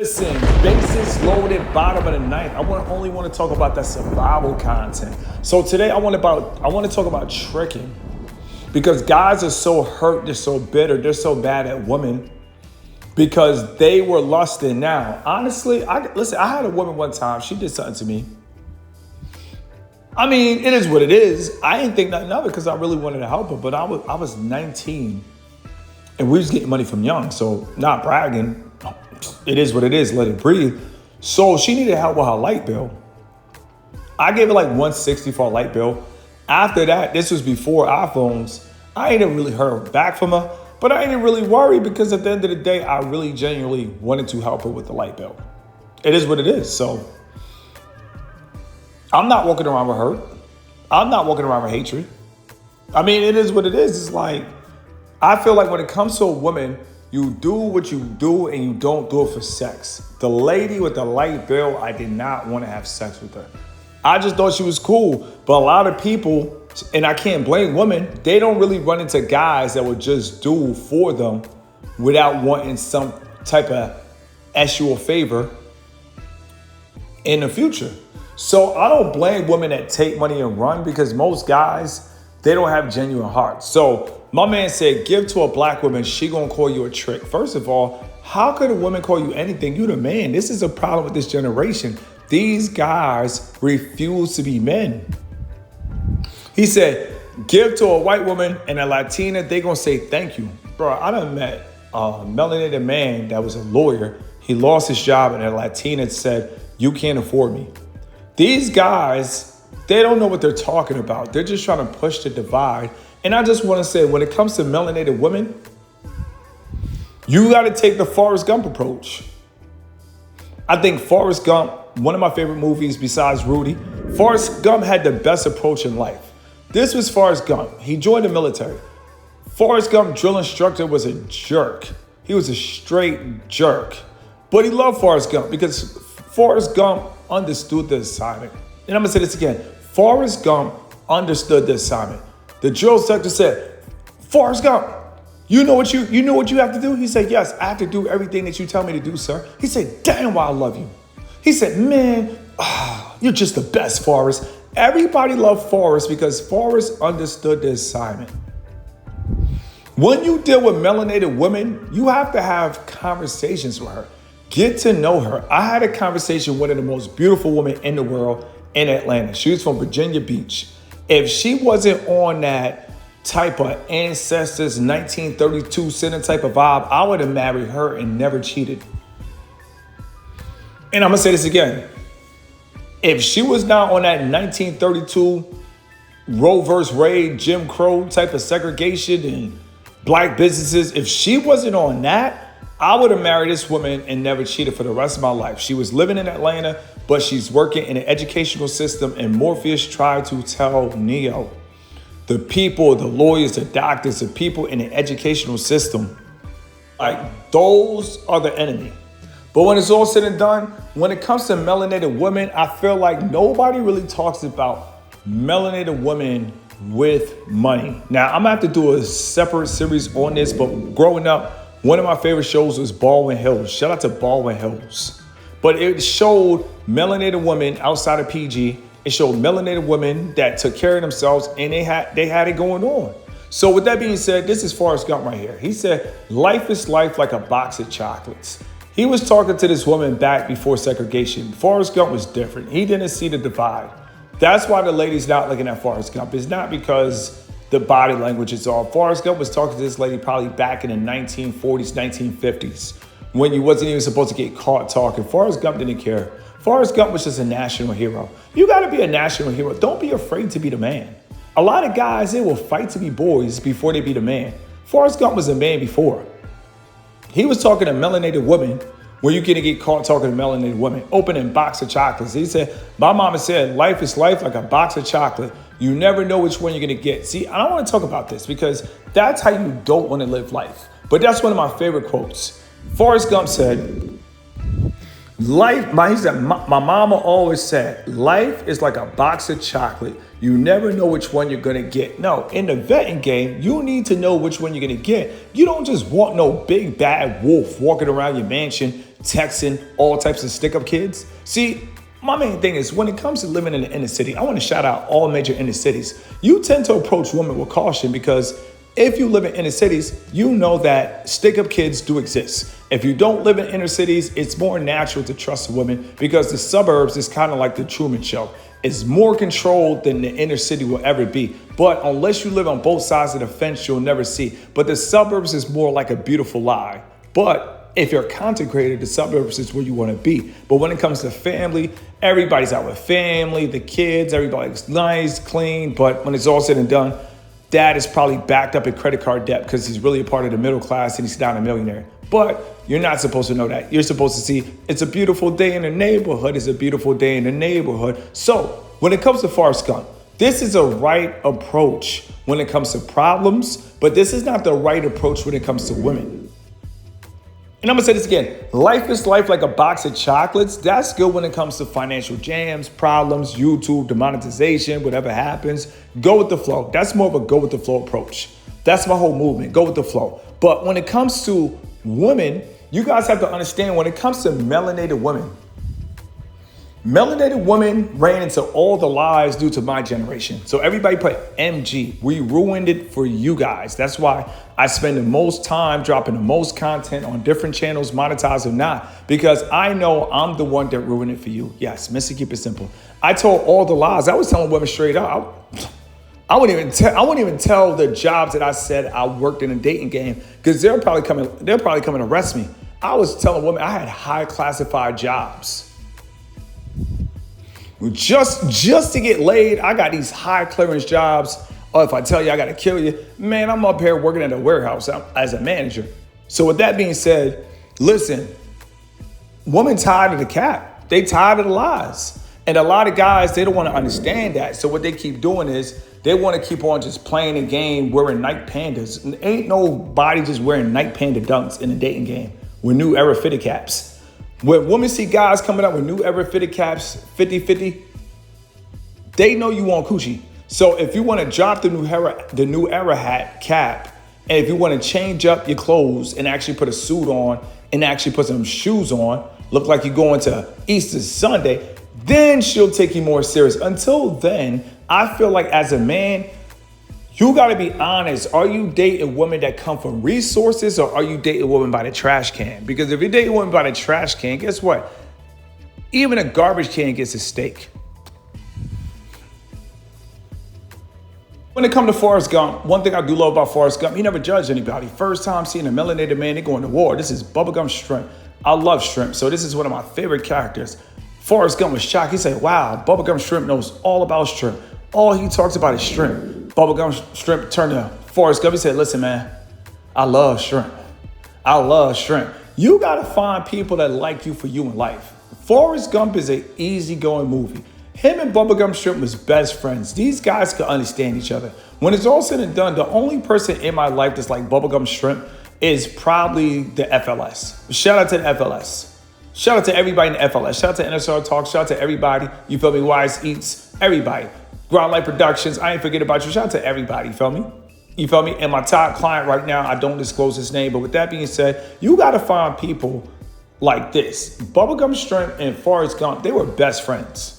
Listen, bases loaded, bottom of the ninth. Only want to talk about that survival content. So today I want to talk about tricking, because guys are so hurt, they're so bitter, they're so bad at women because they were lusting. Now, honestly, I had a woman one time. She did something to me. I mean, it is what it is. I didn't think nothing of it because I really wanted to help her. But I was 19, and we was getting money from Young, so not bragging. It is what it is. Let it breathe. So she needed help with her light bill. I gave her like $160 for a light bill. After that, this was before iPhones. I ain't really heard back from her, but I ain't really worried because at the end of the day, I really genuinely wanted to help her with the light bill. It is what it is. So I'm not walking around with hurt. I'm not walking around with hatred. I mean, it is what it is. It's like, I feel like when it comes to a woman, you do what you do and you don't do it for sex. The lady with the light bill, I did not want to have sex with her. I just thought she was cool. But a lot of people, and I can't blame women, they don't really run into guys that would just do for them without wanting some type of actual favor in the future. So I don't blame women that take money and run, because most guys, they don't have genuine hearts. So my man said, give to a black woman, she gonna call you a trick. First of all, how could a woman call you anything? You the man. This is a problem with this generation. These guys refuse to be men. He said, give to a white woman and a Latina, they gonna say thank you. Bro, I done met a melanated man that was a lawyer. He lost his job and a Latina said, you can't afford me. These guys, they don't know what they're talking about. They're just trying to push the divide. And I just want to say, when it comes to melanated women, you got to take the Forrest Gump approach. I think Forrest Gump, one of my favorite movies besides Rudy, Forrest Gump had the best approach in life. This was Forrest Gump. He joined the military. Forrest Gump drill instructor was a jerk. He was a straight jerk. But he loved Forrest Gump because Forrest Gump understood the assignment. And I'm going to say this again. Forrest Gump understood the assignment. The drill instructor said, Forrest Gump, you know what you have to do? He said, yes, I have to do everything that you tell me to do, sir. He said, damn, why I love you. He said, man, you're just the best, Forrest. Everybody loved Forrest because Forrest understood the assignment. When you deal with melanated women, you have to have conversations with her. Get to know her. I had a conversation with one of the most beautiful women in the world in Atlanta. She was from Virginia Beach. If she wasn't on that type of ancestors 1932 center type of vibe, I would have married her and never cheated. And I'm going to say this again. If she was not on that 1932 Roe versus Wade, Jim Crow type of segregation and black businesses, if she wasn't on that, I would have married this woman and never cheated for the rest of my life. She was living in Atlanta, but she's working in an educational system, and Morpheus tried to tell Neo, the people, the lawyers, the doctors, the people in the educational system, like those are the enemy. But when it's all said and done, when it comes to melanated women, I feel like nobody really talks about melanated women with money. Now, I'm gonna have to do a separate series on this, but growing up, one of my favorite shows was Baldwin Hills. Shout out to Baldwin Hills. But it showed melanated women outside of PG. It showed melanated women that took care of themselves, and they had it going on. So with that being said, this is Forrest Gump right here. He said, life is life like a box of chocolates. He was talking to this woman back before segregation. Forrest Gump was different. He didn't see the divide. That's why the lady's not looking at Forrest Gump. It's not because the body language is off. Forrest Gump was talking to this lady probably back in the 1940s, 1950s, when you wasn't even supposed to get caught talking. Forrest Gump didn't care. Forrest Gump was just a national hero. You got to be a national hero. Don't be afraid to be the man. A lot of guys, they will fight to be boys before they be the man. Forrest Gump was a man before. He was talking to melanated women where you gonna get caught talking to melanated women, opening box of chocolates. He said, my mama said, life is life like a box of chocolate. You never know which one you're gonna get. See, I don't wanna talk about this because that's how you don't wanna live life. But that's one of my favorite quotes. Forrest Gump said, my mama always said, life is like a box of chocolate. You never know which one you're gonna get. No, in the vetting game, you need to know which one you're gonna get. You don't just want no big bad wolf walking around your mansion texting all types of stick-up kids. See, my main thing is when it comes to living in the inner city, I want to shout out all major inner cities. You tend to approach women with caution because if you live in inner cities, you know that stick-up kids do exist. If you don't live in inner cities, it's more natural to trust a woman because the suburbs is kind of like the Truman Show. It's more controlled than the inner city will ever be. But unless you live on both sides of the fence, you'll never see. But the suburbs is more like a beautiful lie. But if you're concentrated, the suburbs is where you want to be. But when it comes to family, everybody's out with family, the kids, everybody's nice, clean. But when it's all said and done, dad is probably backed up in credit card debt because he's really a part of the middle class and he's not a millionaire. But you're not supposed to know that. You're supposed to see it's a beautiful day in the neighborhood. It's a beautiful day in the neighborhood. So when it comes to Forrest Gump, this is a right approach when it comes to problems, but this is not the right approach when it comes to women. And I'm gonna say this again, life is life like a box of chocolates. That's good when it comes to financial jams, problems, YouTube, demonetization, whatever happens. Go with the flow. That's more of a go with the flow approach. That's my whole movement, go with the flow. But when it comes to women, you guys have to understand when it comes to melanated women ran into all the lies due to my generation. So everybody put MG. We ruined it for you guys. That's why I spend the most time dropping the most content on different channels, monetized or not, because I know I'm the one that ruined it for you. Yes, Mr. Keep It Simple. I told all the lies. I was telling women straight up. I wouldn't even tell the jobs that I said I worked in a dating game because they'll probably come and arrest me. I was telling women I had high classified jobs. Just to get laid, I got these high clearance jobs. Oh, if I tell you I got to kill you, man, I'm up here working at a warehouse as a manager. So with that being said, listen, women tired of the cap. They tired of the lies. And a lot of guys, they don't want to understand that. So what they keep doing is they want to keep on just playing a game, wearing Nike Pandas. And ain't nobody just wearing Nike Panda dunks in a dating game with new era fitted caps. When women see guys coming out with new era fitted caps, 50-50, they know you want coochie. So if you want to drop the new era hat cap, and if you want to change up your clothes and actually put a suit on and actually put some shoes on, look like you're going to Easter Sunday, then she'll take you more serious. Until then, I feel like as a man, you got to be honest. Are you dating women that come from resources or are you dating women by the trash can? Because if you're dating women by the trash can, guess what? Even a garbage can gets a steak. When it comes to Forrest Gump, one thing I do love about Forrest Gump, he never judged anybody. First time seeing a melanated man, they going to war. This is Bubblegum Shrimp. I love shrimp, so this is one of my favorite characters. Forrest Gump was shocked. He said, wow, Bubblegum Shrimp knows all about shrimp. All he talks about is shrimp. Bubblegum Shrimp turned to Forrest Gump. He said, listen, man, I love shrimp. I love shrimp. You got to find people that like you for you in life. Forrest Gump is an easygoing movie. Him and Bubblegum Shrimp was best friends. These guys could understand each other. When it's all said and done, the only person in my life that's like Bubblegum Shrimp is probably the FLS. Shout out to the FLS. Shout out to everybody in the FLS. Shout out to NSR Talk. Shout out to everybody. You feel me? Wise Eats. Everybody. Ground Light Productions. I ain't forget about you. Shout out to everybody. You feel me? You feel me? And my top client right now, I don't disclose his name. But with that being said, you got to find people like this. Bubblegum Shrimp and Forrest Gump, they were best friends.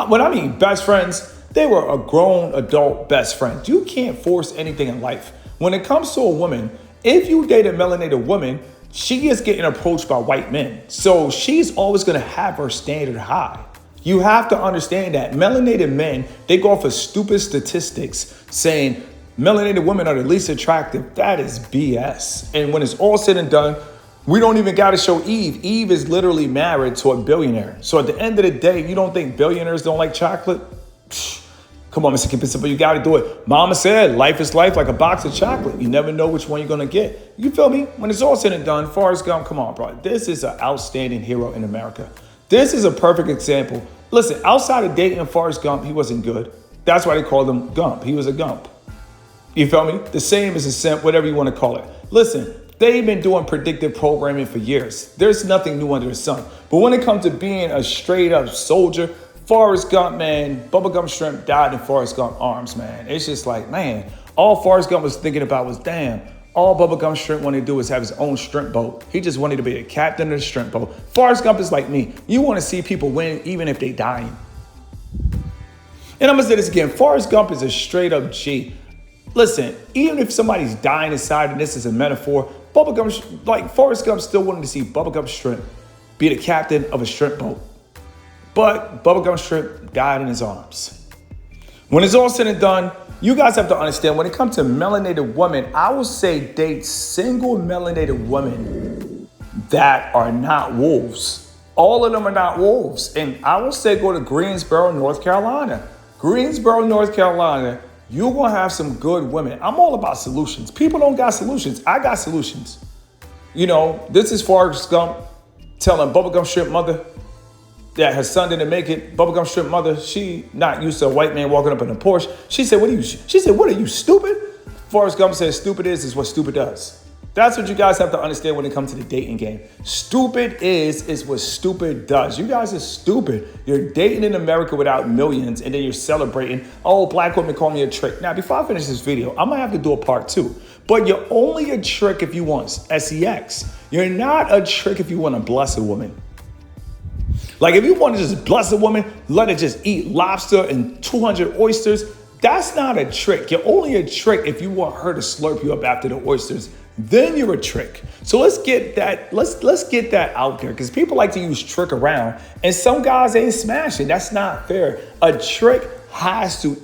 When I mean best friends, they were a grown adult best friend. You can't force anything in life. When it comes to a woman, if you date a melanated woman, she is getting approached by white men. So she's always going to have her standard high. You have to understand that melanated men, they go off of stupid statistics saying melanated women are the least attractive. That is BS. And when it's all said and done, we don't even got to show Eve. Eve is literally married to a billionaire. So at the end of the day, you don't think billionaires don't like chocolate? Psh, come on, Mr. Keep It Simple. You got to do it. Mama said, life is life like a box of chocolate. You never know which one you're going to get. You feel me? When it's all said and done, Forrest Gump, come on, bro. This is an outstanding hero in America. This is a perfect example. Listen, outside of dating Forrest Gump, he wasn't good. That's why they called him Gump. He was a Gump. You feel me? The same as a simp, whatever you want to call it. Listen, they've been doing predictive programming for years. There's nothing new under the sun. But when it comes to being a straight up soldier, Forrest Gump, man, Bubblegum Shrimp died in Forrest Gump arms, man. It's just like, man, all Forrest Gump was thinking about was, damn, All Bubblegum Shrimp wanted to do is have his own shrimp boat. He just wanted to be a captain of the shrimp boat. Forrest Gump is like me. You want to see people win even if they dying. And I'm going to say this again. Forrest Gump is a straight up G. Listen, even if somebody's dying inside, and this is a metaphor, Forrest Gump still wanted to see Bubblegum Shrimp be the captain of a shrimp boat. But Bubblegum Shrimp died in his arms. When it's all said and done, you guys have to understand, when it comes to melanated women, I will say date single melanated women that are not wolves. All of them are not wolves. And I will say go to Greensboro, North Carolina. Greensboro, North Carolina, you're going to have some good women. I'm all about solutions. People don't got solutions. I got solutions. You know, this is Forrest Gump telling Bubblegum Shrimp mother that her son didn't make it. Bubblegum Shrimp mother, she not used to a white man walking up in a Porsche. She said, what are you, stupid? Forrest Gump says, stupid is what stupid does. That's what you guys have to understand when it comes to the dating game. Stupid is what stupid does. You guys are stupid. You're dating in America without millions, and then you're celebrating, oh, black women call me a trick. Now, before I finish this video, I'm going to have to do a part 2. But you're only a trick if you want sex. You're not a trick if you want to bless a woman. Like, if you want to just bless a woman, let her just eat lobster and 200 oysters, that's not a trick. You're only a trick if you want her to slurp you up after the oysters. Then you're a trick. So let's get that out there, because people like to use trick around, and some guys ain't smashing. That's not fair. A trick has to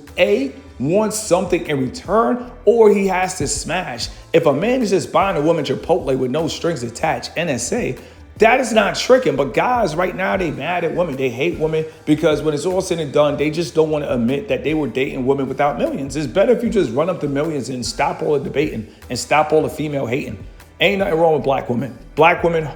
want something in return, or he has to smash. If a man is just buying a woman Chipotle with no strings attached, NSA, that is not tricking. But guys right now, they mad at women. They hate women because when it's all said and done, they just don't want to admit that they were dating women without millions. It's better if you just run up the millions and stop all the debating and stop all the female hating. Ain't nothing wrong with black women. Black women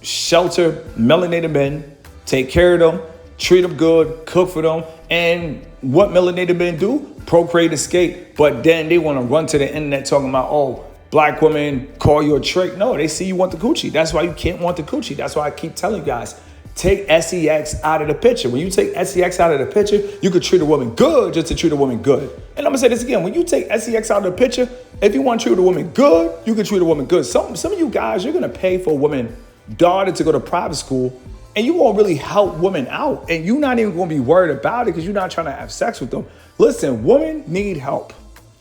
shelter melanated men, take care of them, treat them good, cook for them. And what melanated men do? Procreate, escape. But then they want to run to the internet talking about, oh, black women call you a trick. No, they see you want the coochie. That's why you can't want the coochie. That's why I keep telling you guys, take sex out of the picture. When you take sex out of the picture, you could treat a woman good just to treat a woman good. And I'm gonna say this again, when you take sex out of the picture, if you want to treat a woman good, you can treat a woman good. Some of you guys, you're gonna pay for a woman daughter to go to private school, and you won't really help women out. And you're not even gonna be worried about it because you're not trying to have sex with them. Listen, women need help.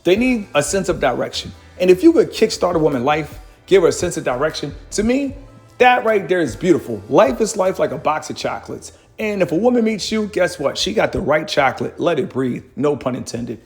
They need a sense of direction. And if you could kickstart a woman's life, give her a sense of direction, to me, that right there is beautiful. Life is life like a box of chocolates. And if a woman meets you, guess what? She got the right chocolate. Let it breathe. No pun intended.